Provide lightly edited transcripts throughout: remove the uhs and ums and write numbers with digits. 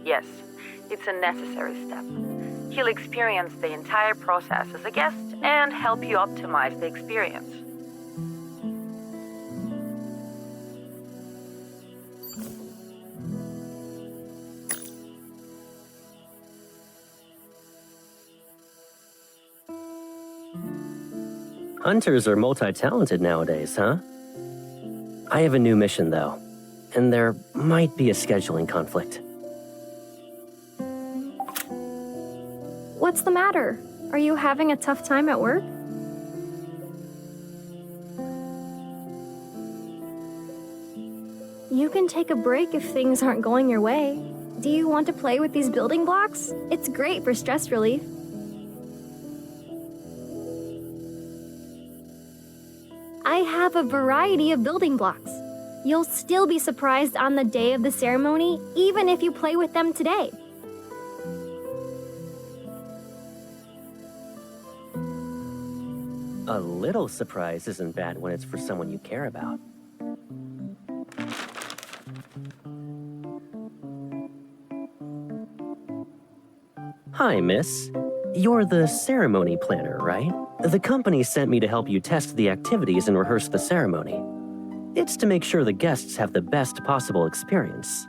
yes, it's a necessary step. He'll experience the entire process as a guest and help you optimize the experience. Hunters are multi-talented nowadays, huh? I have a new mission, though, and there might be a scheduling conflict. What's the matter? Are you having a tough time at work? You can take a break if things aren't going your way. Do you want to play with these building blocks? It's great for stress relief. I have a variety of building blocks. You'll still be surprised on the day of the ceremony, even if you play with them today. A little surprise isn't bad when it's for someone you care about. Hi, miss. You're the ceremony planner, right? The company sent me to help you test the activities and rehearse the ceremony. It's to make sure the guests have the best possible experience.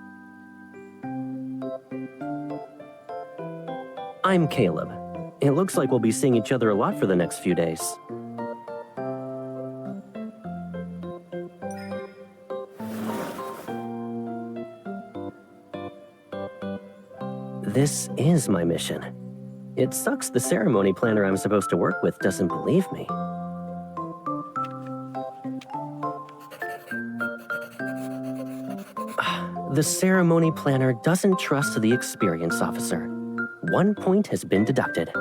I'm Caleb. It looks like we'll be seeing each other a lot for the next few days. This is my mission. It sucks the ceremony planner I'm supposed to work with doesn't believe me. The ceremony planner doesn't trust the experience officer. 1 point has been deducted.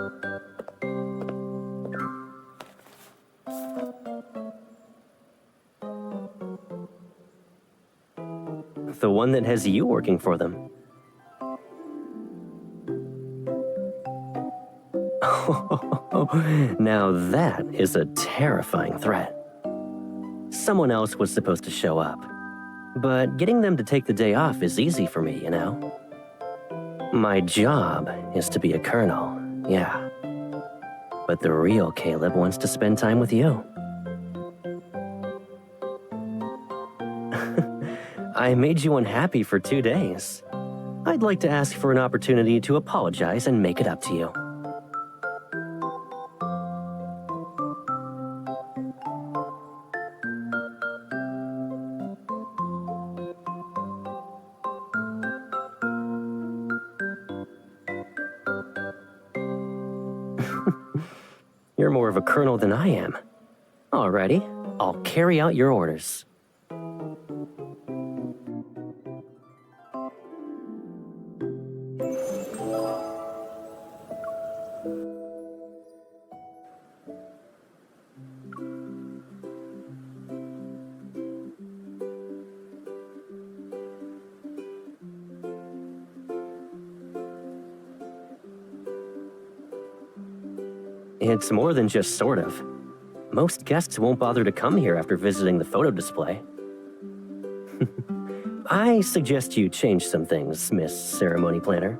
The one that has you working for them. Now that is a terrifying threat. Someone else was supposed to show up. But getting them to take the day off is easy for me, you know? My job is to be a colonel, yeah. But the real Caleb wants to spend time with you. I made you unhappy for 2 days. I'd like to ask for an opportunity to apologize and make it up to you. You're more of a colonel than I am. Alrighty, I'll carry out your orders. It's more than just sort of. Most guests won't bother to come here after visiting the photo display. I suggest you change some things, Miss Ceremony Planner.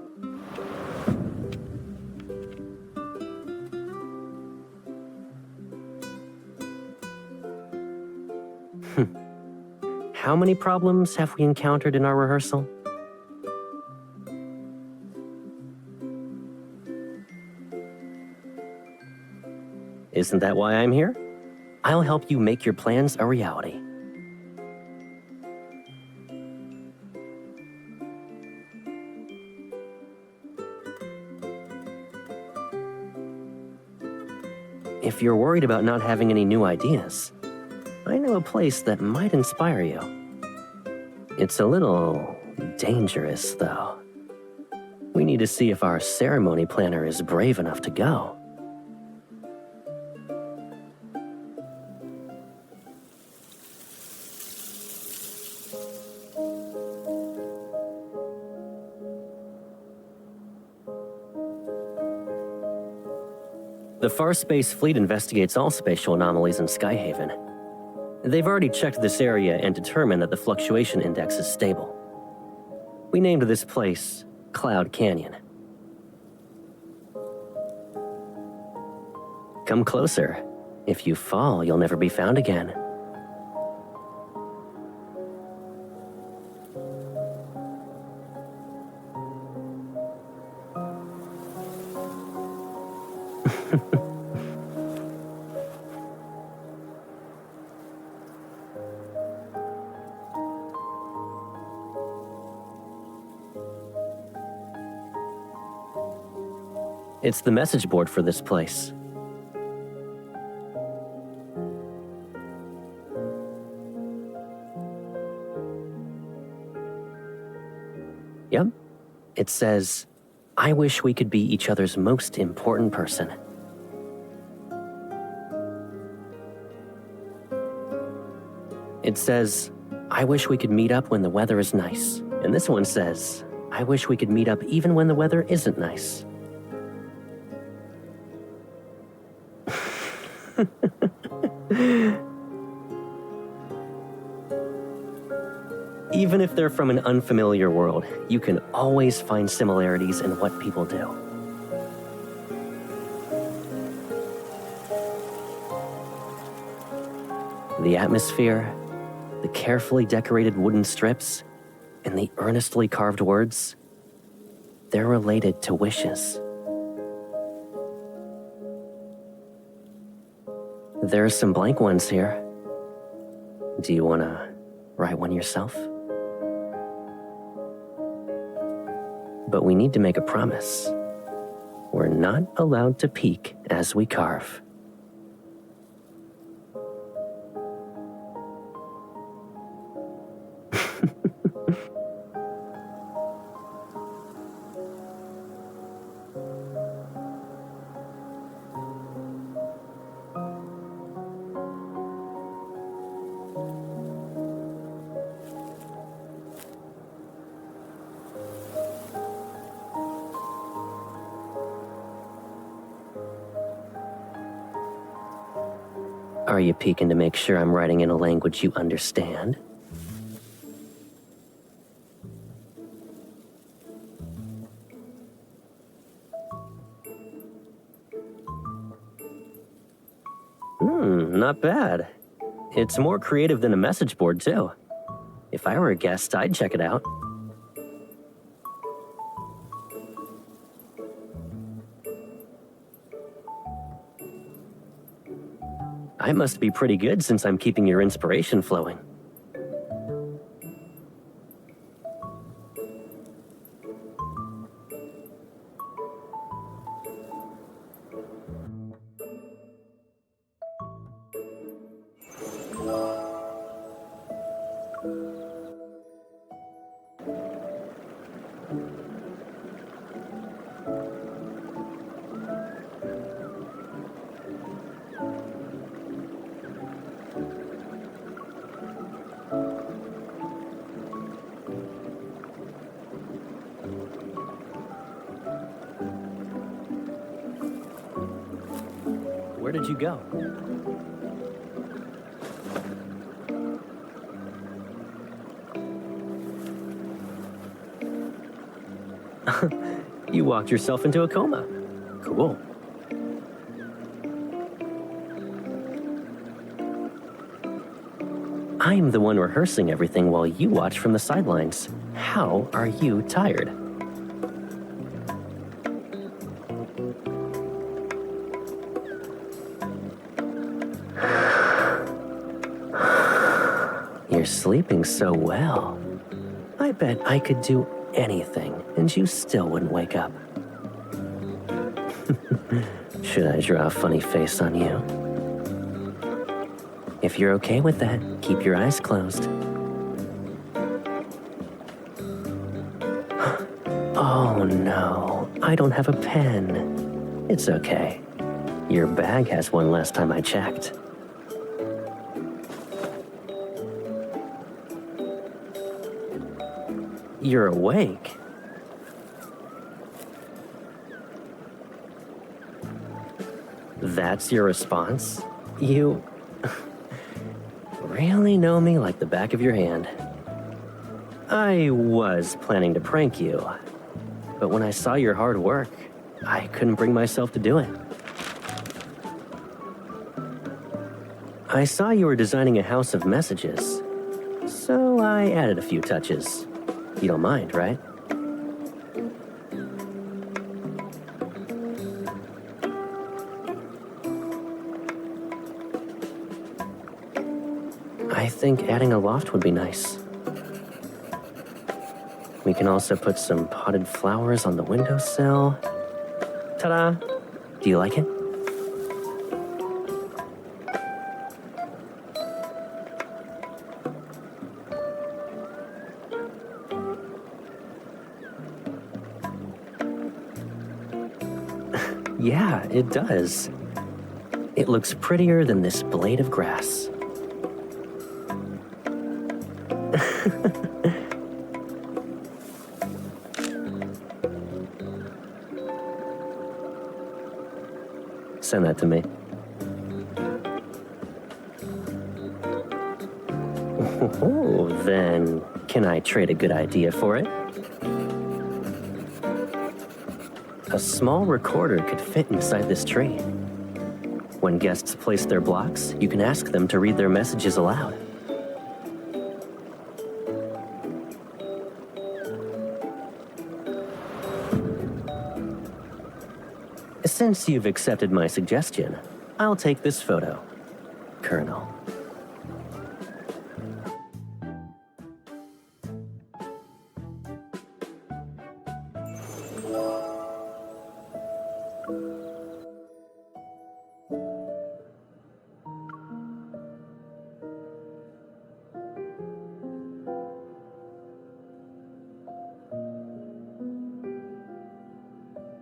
How many problems have we encountered in our rehearsal? Isn't that why I'm here? I'll help you make your plans a reality. If you're worried about not having any new ideas, I know a place that might inspire you. It's a little dangerous, though. We need to see if our ceremony planner is brave enough to go. The Farspace fleet investigates all spatial anomalies in Skyhaven. They've already checked this area and determined that the fluctuation index is stable. We named this place Cloud Canyon. Come closer. If you fall, you'll never be found again. It's the message board for this place. Yep. It says, "I wish we could be each other's most important person." It says, "I wish we could meet up when the weather is nice." And this one says, "I wish we could meet up even when the weather isn't nice." Even if they're from an unfamiliar world, you can always find similarities in what people do. The atmosphere, the carefully decorated wooden strips, and the earnestly carved words, they're related to wishes. There are some blank ones here. Do you want to write one yourself? But we need to make a promise. We're not allowed to peek as we carve. Are you peeking to make sure I'm writing in a language you understand? Not bad. It's more creative than a message board, too. If I were a guest, I'd check it out. I must be pretty good since I'm keeping your inspiration flowing. Where did you go? You walked yourself into a coma. Cool. I'm the one rehearsing everything while you watch from the sidelines. How are you tired? You're sleeping so well. I bet I could do anything and you still wouldn't wake up. Should I draw a funny face on you? If you're okay with that, keep your eyes closed. Oh no, I don't have a pen. It's okay. Your bag has one last time I checked. You're awake. That's your response? You really know me like the back of your hand. I was planning to prank you. but when I saw your hard work, I couldn't bring myself to do it. I saw you were designing a house of messages, so I added a few touches. You don't mind, right? I think adding a loft would be nice. We can also put some potted flowers on the windowsill. Ta-da! Do you like it? Yeah, it does. It looks prettier than this blade of grass. Send that to me. Oh, then can I trade a good idea for it? A small recorder could fit inside this tree. When guests place their blocks, you can ask them to read their messages aloud. Since you've accepted my suggestion, I'll take this photo, Colonel.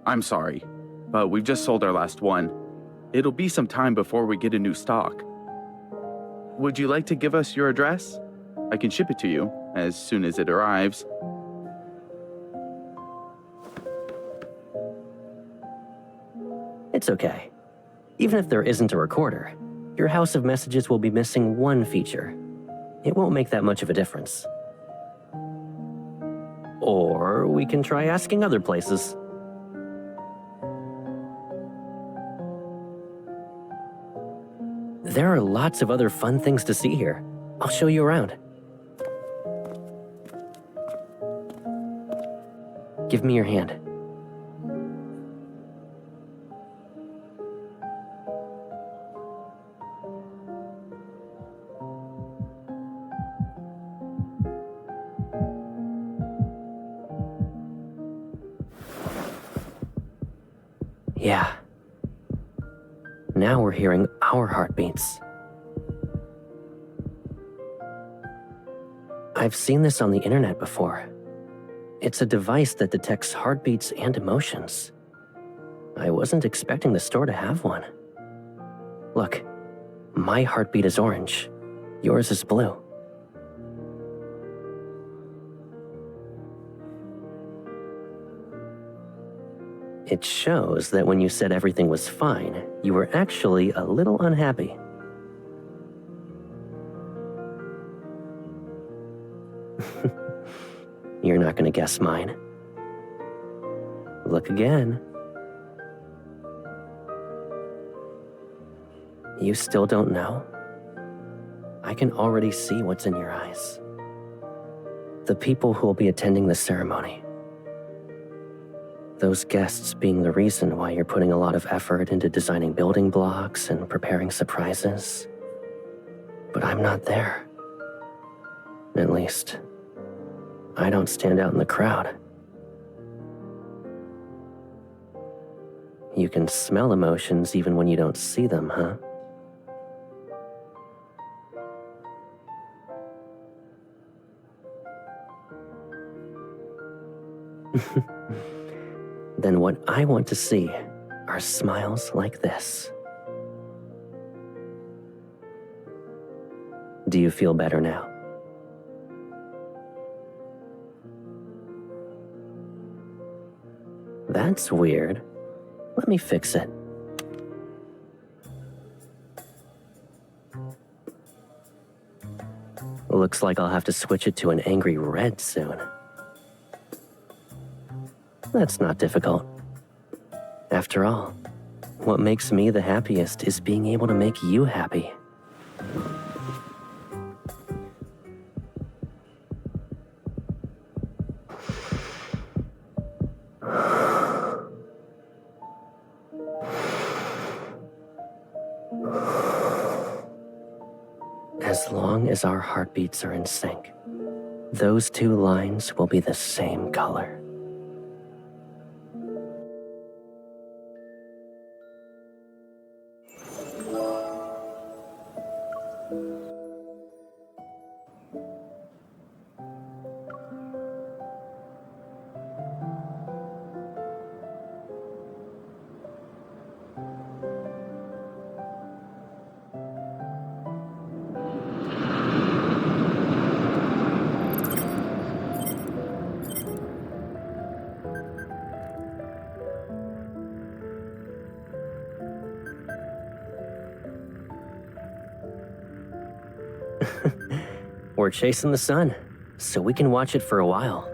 I'm sorry, but we've just sold our last one. It'll be some time before we get a new stock. Would you like to give us your address? I can ship it to you as soon as it arrives. It's okay. Even if there isn't a recorder, your house of messages will be missing one feature. It won't make that much of a difference. Or we can try asking other places. There are lots of other fun things to see here. I'll show you around. Give me your hand. Yeah. Now we're hearing our heartbeats. I've seen this on the internet before. It's a device that detects heartbeats and emotions. I wasn't expecting the store to have one. Look, my heartbeat is orange. Yours is blue. It shows that when you said everything was fine, you were actually a little unhappy. You're not gonna guess mine. Look again. You still don't know? I can already see what's in your eyes. The people who will be attending the ceremony. Those guests being the reason why you're putting a lot of effort into designing building blocks and preparing surprises. But I'm not there. At least, I don't stand out in the crowd. You can smell emotions even when you don't see them, huh? Then what I want to see are smiles like this. Do you feel better now? That's weird. Let me fix it. Looks like I'll have to switch it to an angry red soon. That's not difficult. After all, what makes me the happiest is being able to make you happy. As long as our heartbeats are in sync, those two lines will be the same color. We're chasing the sun, so we can watch it for a while.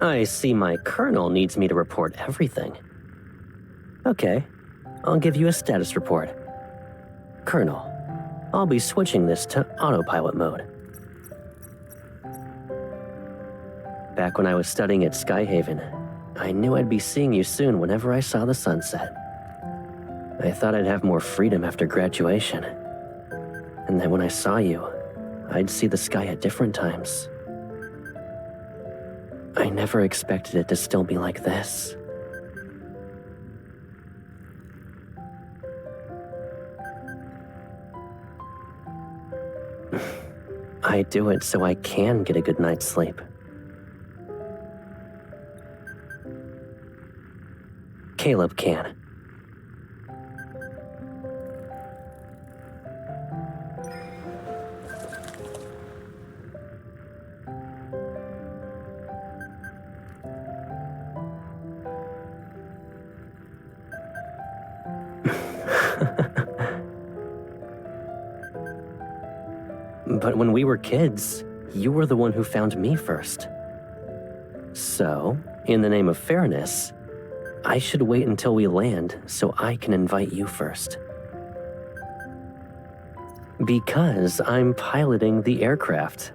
I see my colonel needs me to report everything. Okay, I'll give you a status report. Colonel, I'll be switching this to autopilot mode. Back when I was studying at Skyhaven, I knew I'd be seeing you soon whenever I saw the sunset. I thought I'd have more freedom after graduation. And then when I saw you, I'd see the sky at different times. I never expected it to still be like this. I do it so I can get a good night's sleep. Caleb can. But when we were kids, you were the one who found me first. So, in the name of fairness, I should wait until we land so I can invite you first. Because I'm piloting the aircraft.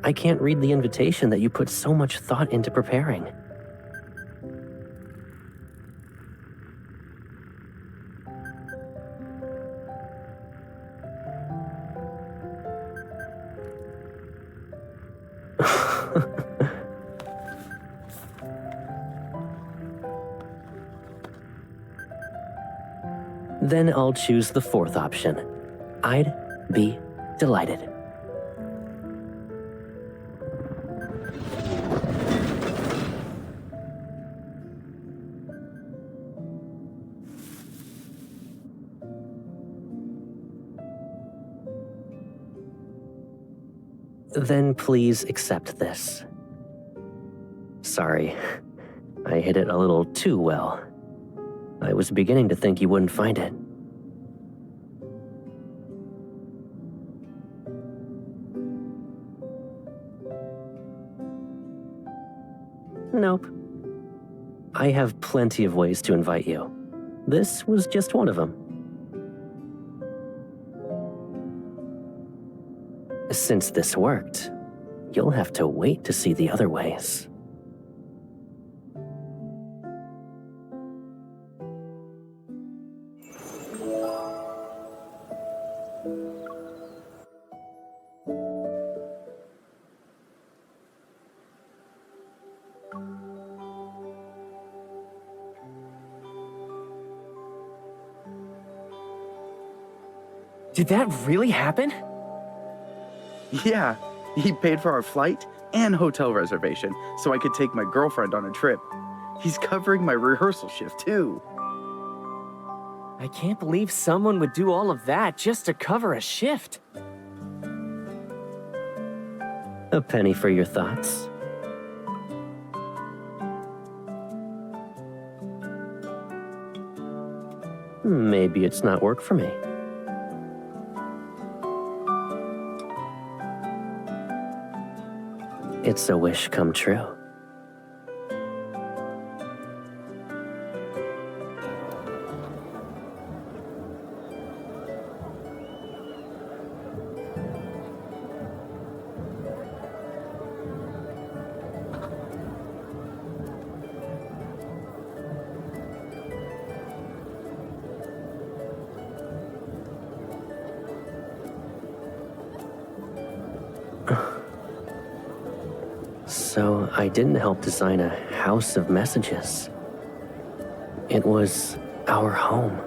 I can't read the invitation that you put so much thought into preparing. Then I'll choose the fourth option. I'd be delighted. Then please accept this. Sorry, I hid it a little too well. I was beginning to think you wouldn't find it. Nope. I have plenty of ways to invite you. This was just one of them. Since this worked, you'll have to wait to see the other ways. Did that really happen? Yeah, he paid for our flight and hotel reservation so I could take my girlfriend on a trip. He's covering my rehearsal shift too. I can't believe someone would do all of that just to cover a shift. A penny for your thoughts. Maybe it's not work for me. It's a wish come true. So I didn't help design a house of messages. It was our home.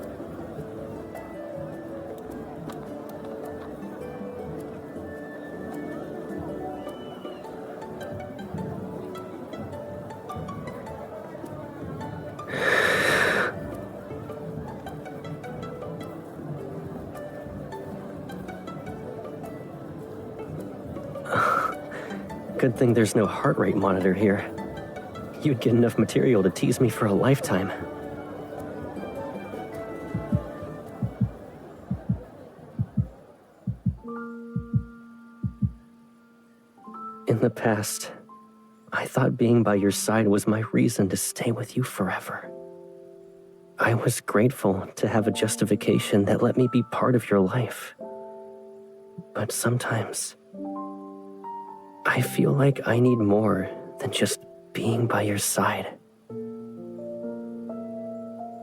Good thing there's no heart rate monitor here. You'd get enough material to tease me for a lifetime. In the past, I thought being by your side was my reason to stay with you forever. I was grateful to have a justification that let me be part of your life. But sometimes, I feel like I need more than just being by your side.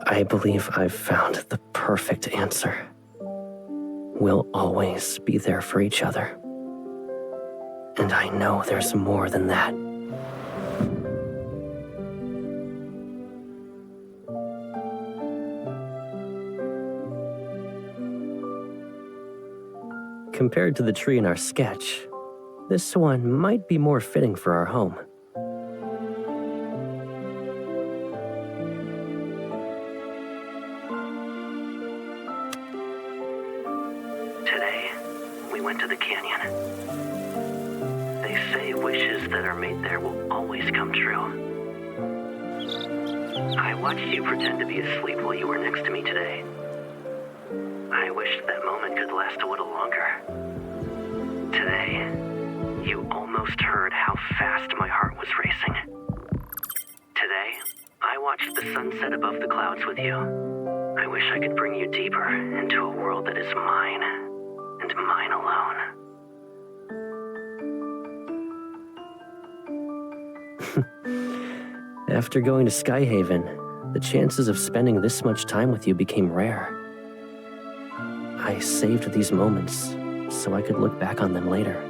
I believe I've found the perfect answer. We'll always be there for each other. And I know there's more than that. Compared to the tree in our sketch, this one might be more fitting for our home. Today, we went to the canyon. They say wishes that are made there will always come true. I watched you pretend to be asleep while you were next to me today. I wished that moment could last a little longer. Today, you almost heard how fast my heart was racing. Today, I watched the sunset above the clouds with you. I wish I could bring you deeper into a world that is mine, and mine alone. After going to Skyhaven, the chances of spending this much time with you became rare. I saved these moments so I could look back on them later.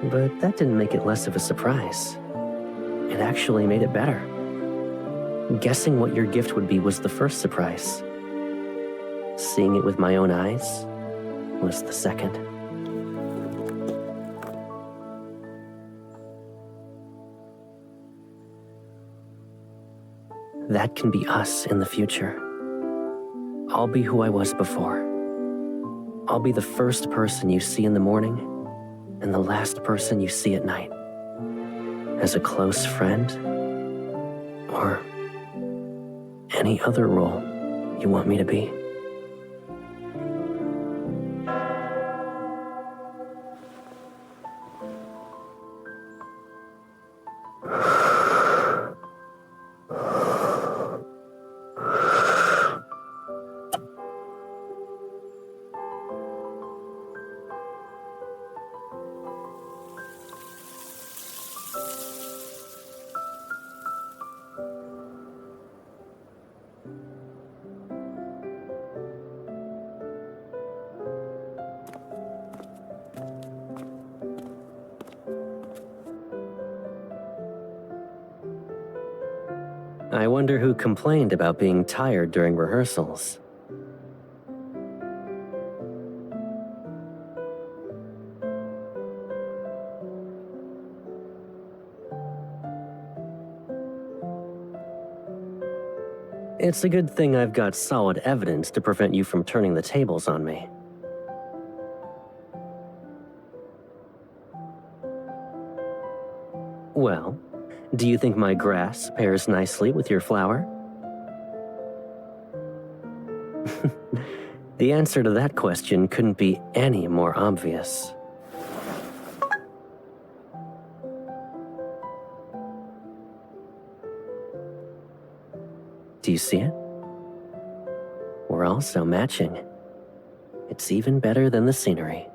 But that didn't make it less of a surprise. It actually made it better. Guessing what your gift would be was the first surprise. Seeing it with my own eyes was the second. That can be us in the future. I'll be who I was before. I'll be the first person you see in the morning and the last person you see at night. As a close friend, or any other role you want me to be. I wonder who complained about being tired during rehearsals. It's a good thing I've got solid evidence to prevent you from turning the tables on me. Well, do you think my grass pairs nicely with your flower? The answer to that question couldn't be any more obvious. Do you see it? We're also matching. It's even better than the scenery.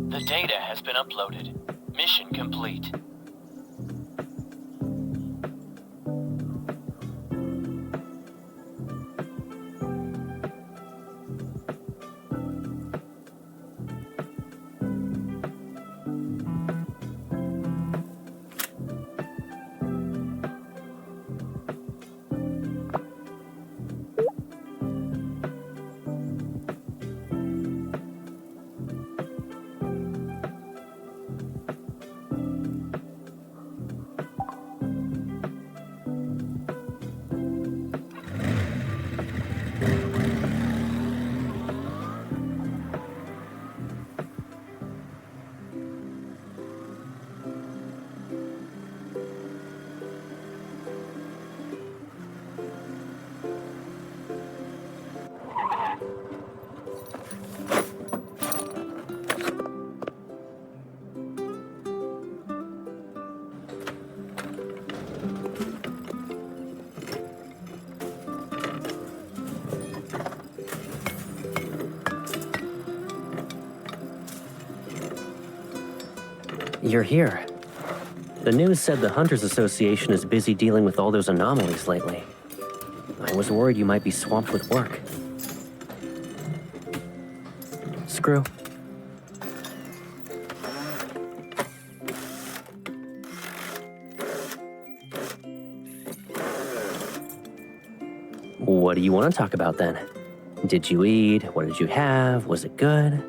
The data has been uploaded. Mission complete. You're here. The news said the Hunters Association is busy dealing with all those anomalies lately. I was worried you might be swamped with work. Screw. What do you want to talk about then? Did you eat? What did you have? Was it good?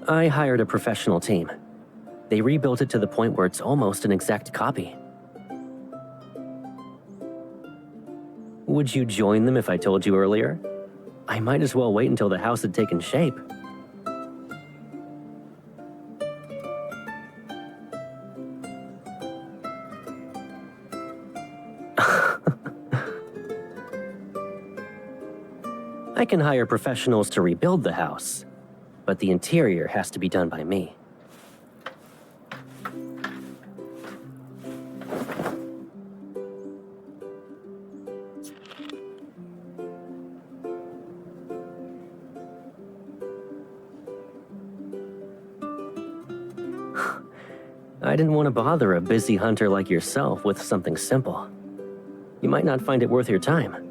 I hired a professional team. They rebuilt it to the point where it's almost an exact copy. Would you join them if I told you earlier? I might as well wait until the house had taken shape. I can hire professionals to rebuild the house, but the interior has to be done by me. I didn't want to bother a busy hunter like yourself with something simple. You might not find it worth your time.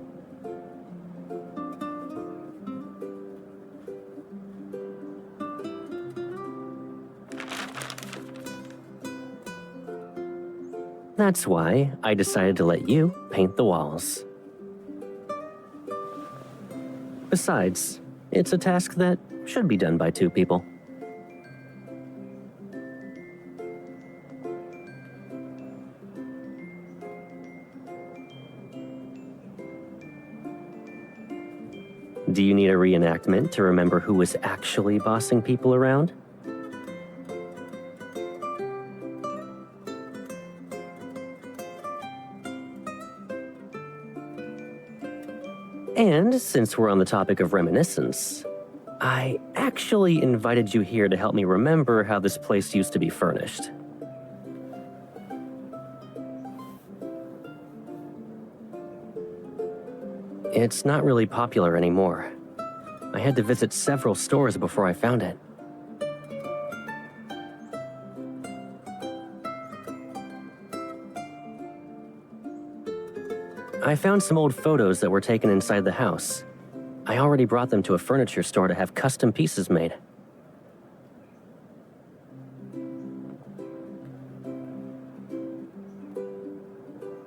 That's why I decided to let you paint the walls. Besides, it's a task that should be done by 2 people. Do you need a reenactment to remember who was actually bossing people around? And since we're on the topic of reminiscence, I actually invited you here to help me remember how this place used to be furnished. It's not really popular anymore. I had to visit several stores before I found it. I found some old photos that were taken inside the house. I already brought them to a furniture store to have custom pieces made.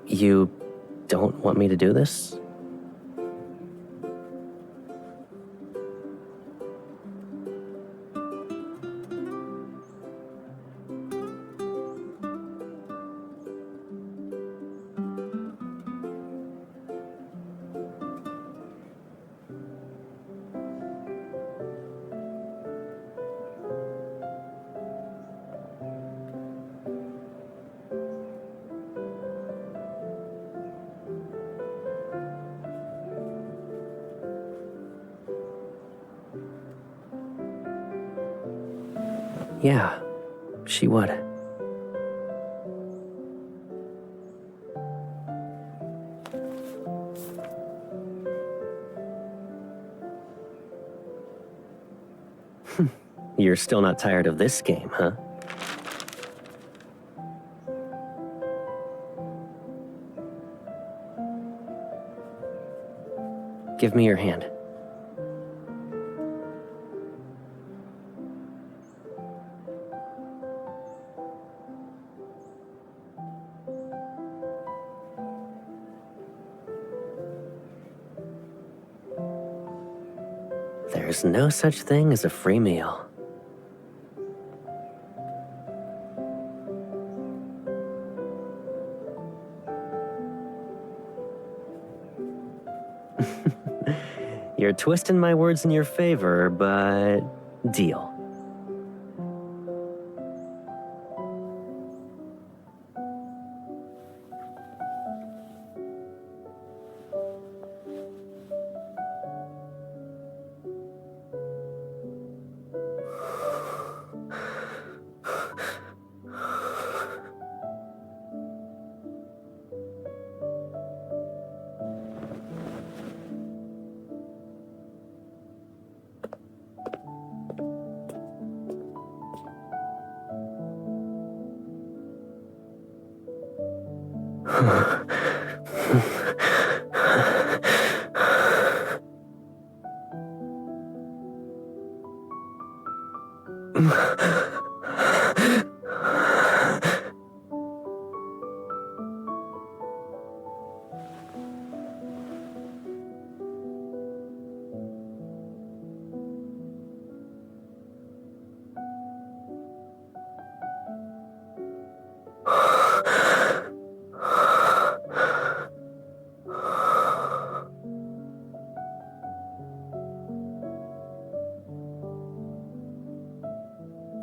You don't want me to do this? Yeah, she would. You're still not tired of this game, huh? Give me your hand. There's no such thing as a free meal. You're twisting my words in your favor, but deal.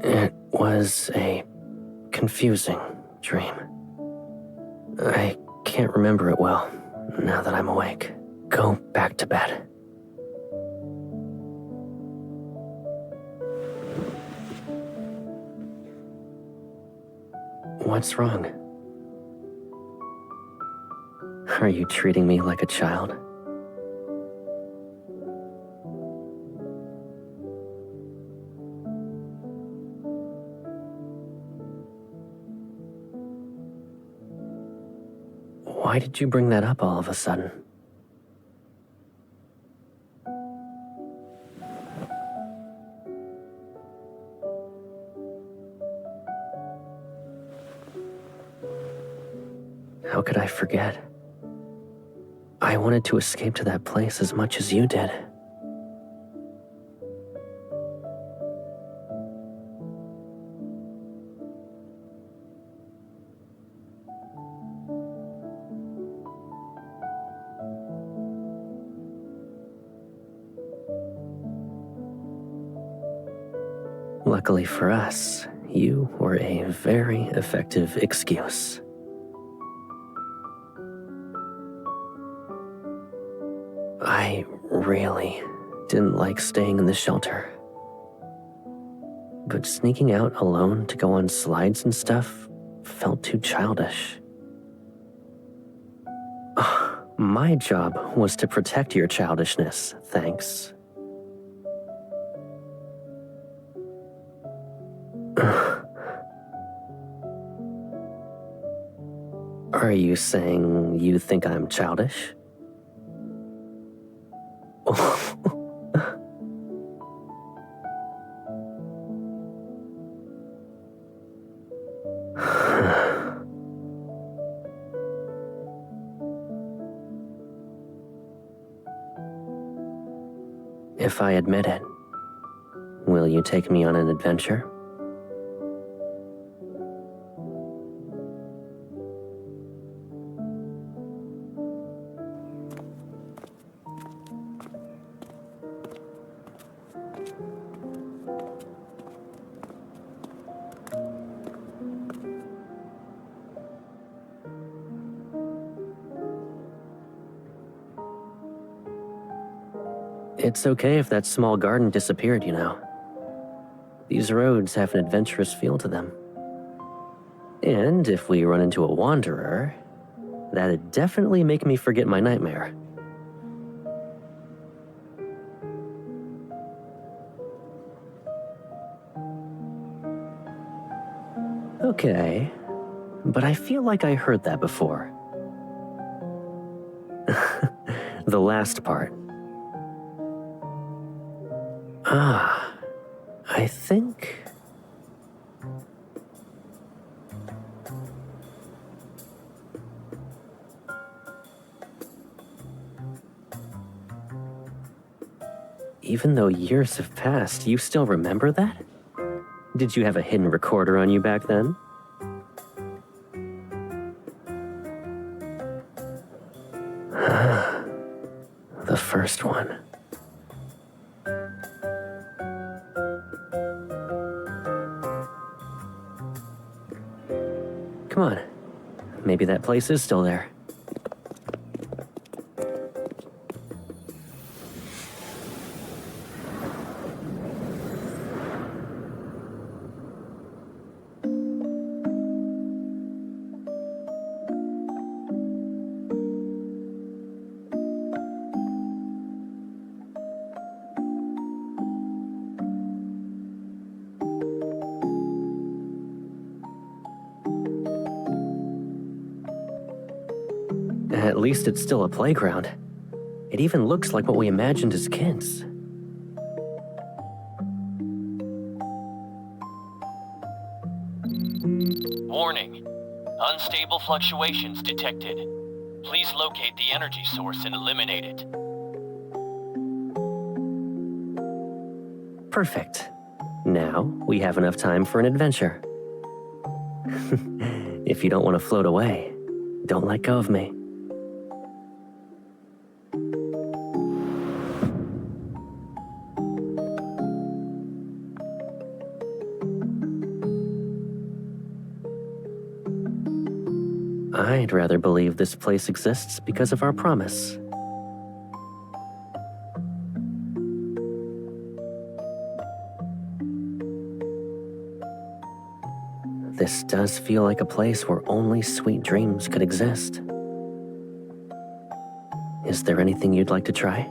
It was a confusing dream. I can't remember it well now that I'm awake. Go back to bed. What's wrong? Are you treating me like a child? Why did you bring that up all of a sudden? How could I forget? I wanted to escape to that place as much as you did. Luckily for us, you were a very effective excuse. I really didn't like staying in the shelter. But sneaking out alone to go on slides and stuff felt too childish. My job was to protect your childishness, thanks. Are you saying you think I'm childish? If I admit it, will you take me on an adventure? It's okay if that small garden disappeared, you know. These roads have an adventurous feel to them. And if we run into a wanderer, that'd definitely make me forget my nightmare. Okay, but I feel like I heard that before. The last part. I think... Even though years have passed, you still remember that? Did you have a hidden recorder on you back then? The first one. Come on. Maybe that place is still there. At least it's still a playground. It even looks like what we imagined as kids. Warning. Unstable fluctuations detected. Please locate the energy source and eliminate it. Perfect. Now we have enough time for an adventure. If you don't want to float away, don't let go of me. I'd rather believe this place exists because of our promise. This does feel like a place where only sweet dreams could exist. Is there anything you'd like to try?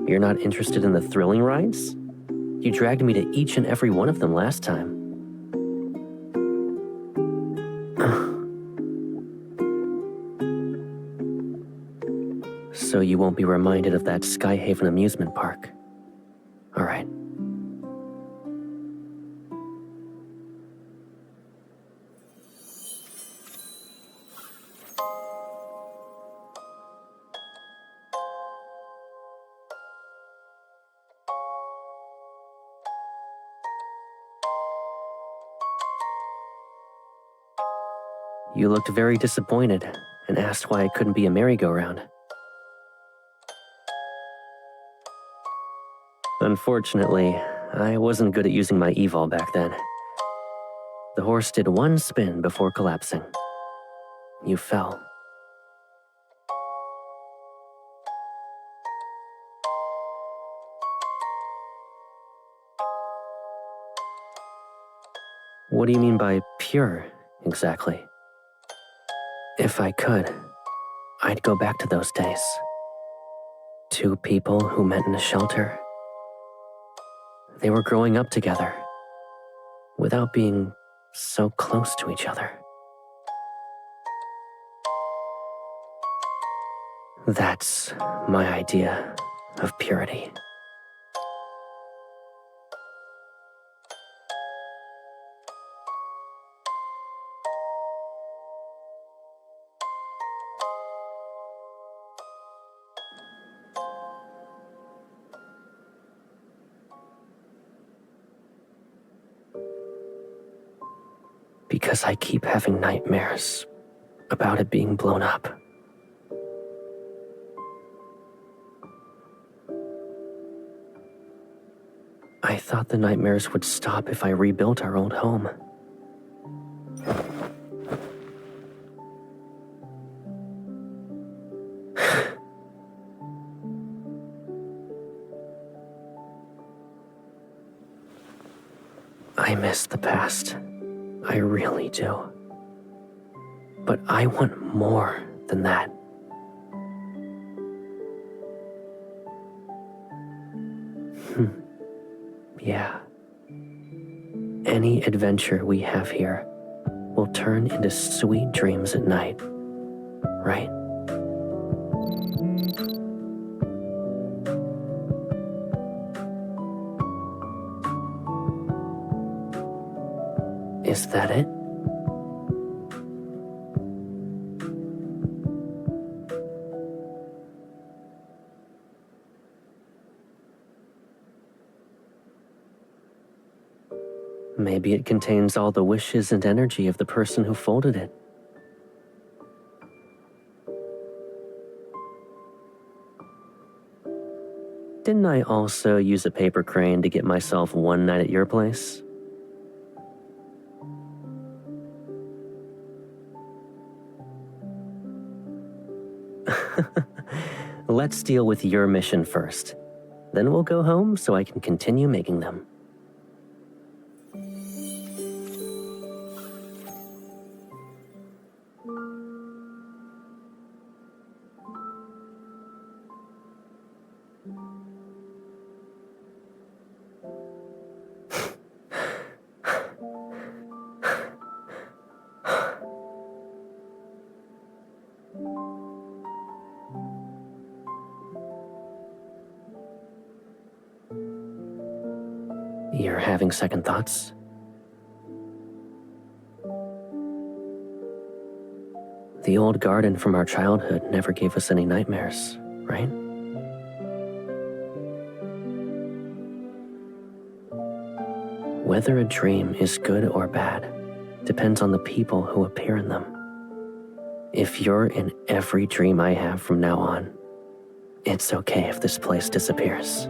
You're not interested in the thrilling rides? You dragged me to each and every one of them last time. So you won't be reminded of that Skyhaven amusement park. All right. You looked very disappointed and asked why it couldn't be a merry-go-round. Unfortunately, I wasn't good at using my evol back then. The horse did one spin before collapsing. You fell. What do you mean by pure, exactly? If I could, I'd go back to those days. Two people who met in a shelter. They were growing up together, without being so close to each other. That's my idea of purity. Because I keep having nightmares about it being blown up. I thought the nightmares would stop if I rebuilt our old home. I miss the past. I really do. But I want more than that. Yeah. Any adventure we have here will turn into sweet dreams at night, right? Is that it? Maybe it contains all the wishes and energy of the person who folded it. Didn't I also use a paper crane to get myself one night at your place? Let's deal with your mission first. Then we'll go home so I can continue making them. You're having second thoughts? The old garden from our childhood never gave us any nightmares, right? Whether a dream is good or bad depends on the people who appear in them. If you're in every dream I have from now on, it's okay if this place disappears.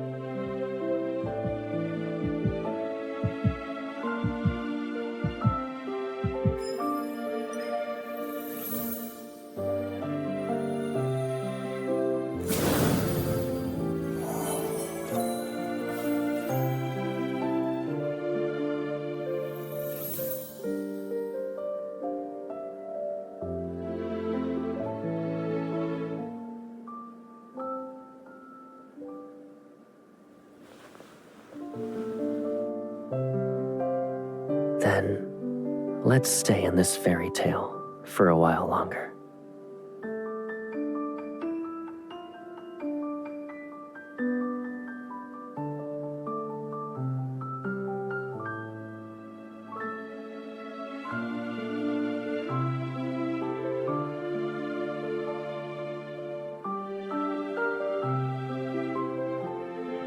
Then, let's stay in this fairy tale for a while longer.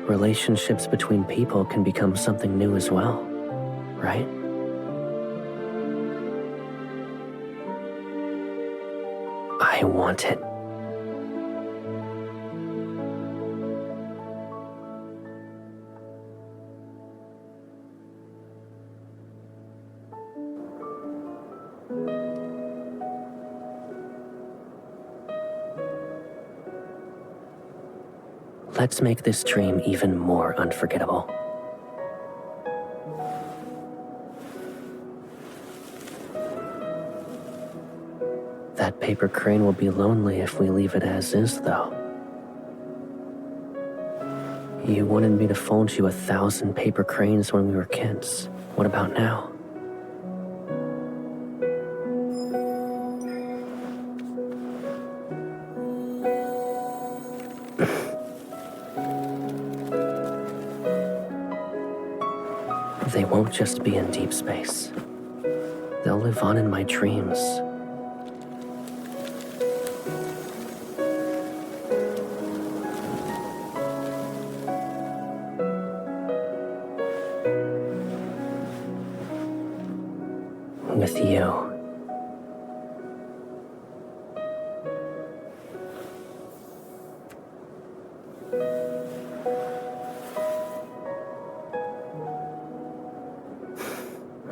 Relationships between people can become something new as well, right? I want it. Let's make this dream even more unforgettable. That paper crane will be lonely if we leave it as is, though. You wanted me to fold you 1,000 paper cranes when we were kids. What about now? They won't just be in deep space. They'll live on in my dreams. With you.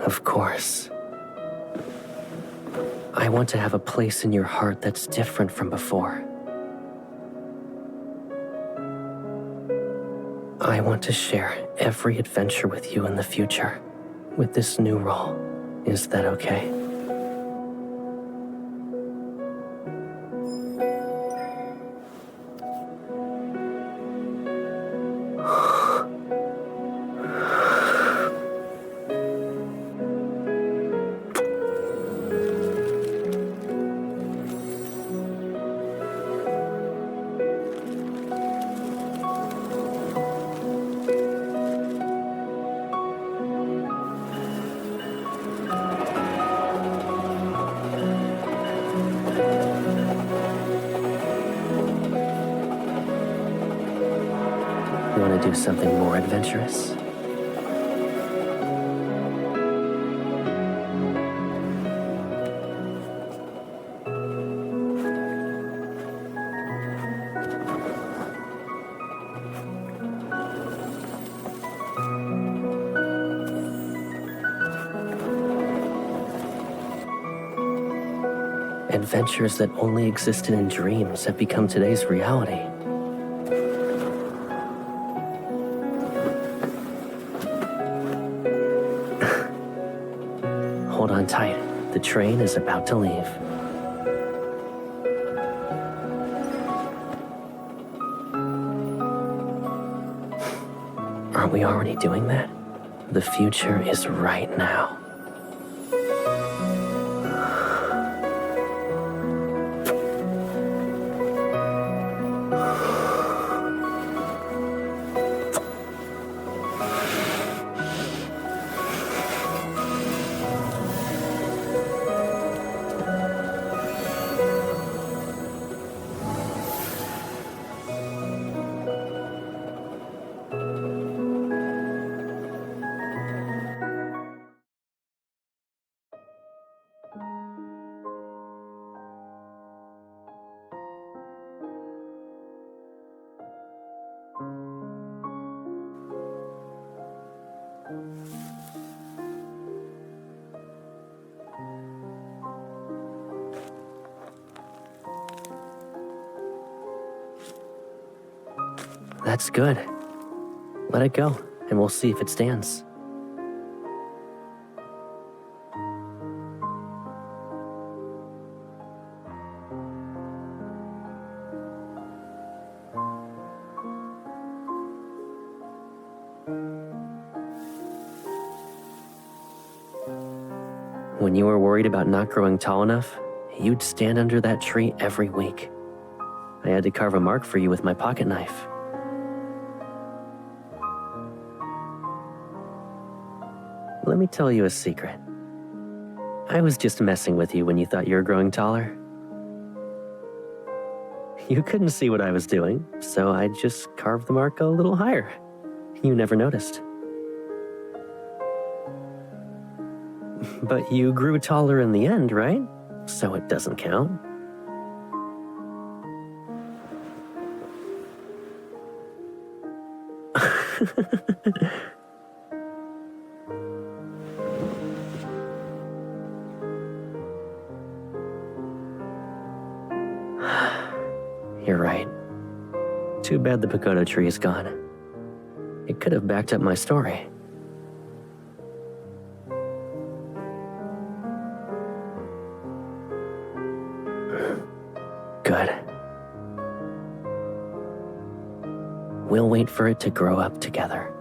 Of course. I want to have a place in your heart that's different from before. I want to share every adventure with you in the future, with this new role. Is that okay? You want to do something more adventurous? Adventures that only existed in dreams have become today's reality. Hold on tight. The train is about to leave. Aren't we already doing that? The future is right now. That's good. Let it go, and we'll see if it stands. When you were worried about not growing tall enough, you'd stand under that tree every week. I had to carve a mark for you with my pocket knife. Let me tell you a secret. I was just messing with you when you thought you were growing taller. You couldn't see what I was doing, so I just carved the mark a little higher. You never noticed. But you grew taller in the end, right? So it doesn't count. You're right. Too bad the pagoda tree is gone. It could have backed up my story. Good. We'll wait for it to grow up together.